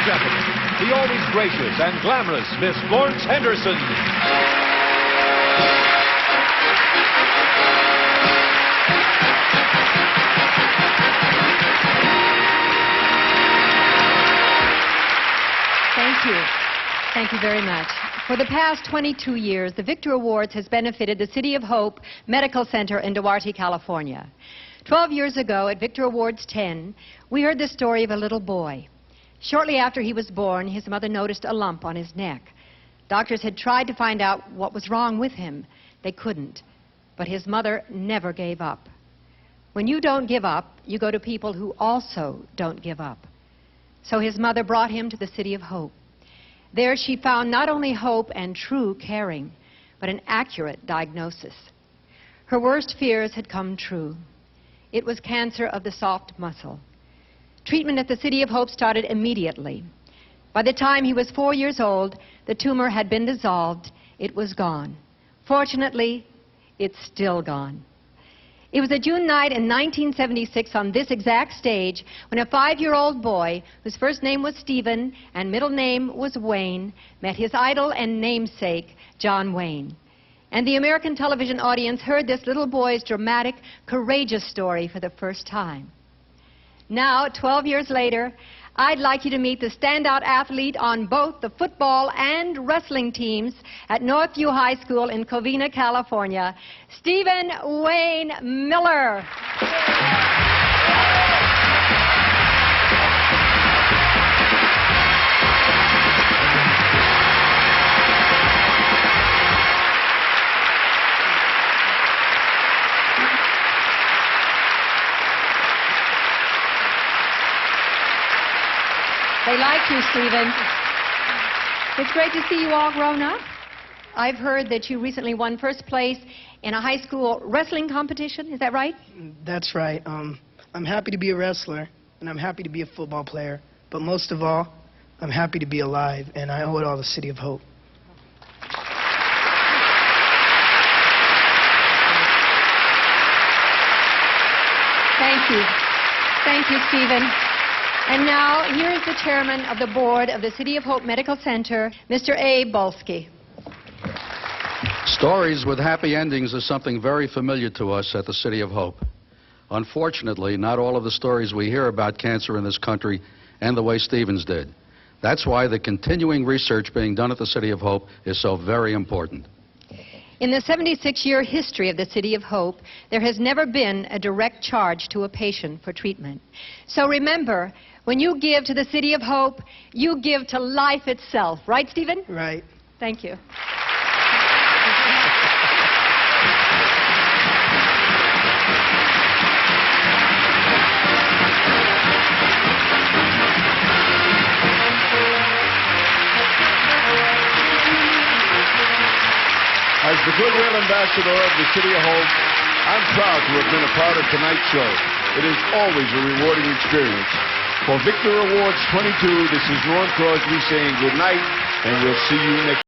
and gentlemen, the always gracious and glamorous Miss Florence Henderson. Thank you. Thank you very much. For the past 22 years, the Victor Awards has benefited the City of Hope Medical Center in Duarte, California. 12 years ago, at Victor Awards 10, we heard the story of a little boy. Shortly after he was born, his mother noticed a lump on his neck. Doctors had tried to find out what was wrong with him. They couldn't. But his mother never gave up. When you don't give up, you go to people who also don't give up. So his mother brought him to the City of Hope. There she found not only hope and true caring, but an accurate diagnosis. Her worst fears had come true. It was cancer of the soft muscle. Treatment at the City of Hope started immediately. By the time he was 4 years old, the tumor had been dissolved. It was gone. Fortunately, it's still gone. It was a June night in 1976 on this exact stage when a 5-year-old boy, whose first name was Stephen and middle name was Wayne, met his idol and namesake, John Wayne. And the American television audience heard this little boy's dramatic, courageous story for the first time. Now, 12 years later, I'd like you to meet the standout athlete on both the football and wrestling teams at Northview High School in Covina, California, Stephen Wayne Miller. They like you, Stephen. It's great to see you all grown up. I've heard that you recently won first place in a high school wrestling competition. Is that right? That's right. I'm happy to be a wrestler, and I'm happy to be a football player. But most of all, I'm happy to be alive, and I owe it all to the City of Hope. Thank you. Thank you, Stephen. And now, here is the chairman of the board of the City of Hope Medical Center, Mr. Abe Bolsky. Stories with happy endings is something very familiar to us at the City of Hope. Unfortunately, not all of the stories we hear about cancer in this country end the way Stephen's did. That's why the continuing research being done at the City of Hope is so very important. In the 76-year history of the City of Hope, there has never been a direct charge to a patient for treatment. So remember, when you give to the City of Hope, you give to life itself. Right, Stephen? Right. Thank you. As the goodwill ambassador of the City of Hope, I'm proud to have been a part of tonight's show. It is always a rewarding experience. For Victor Awards 22, this is Norm Crosby saying good night, and we'll see you next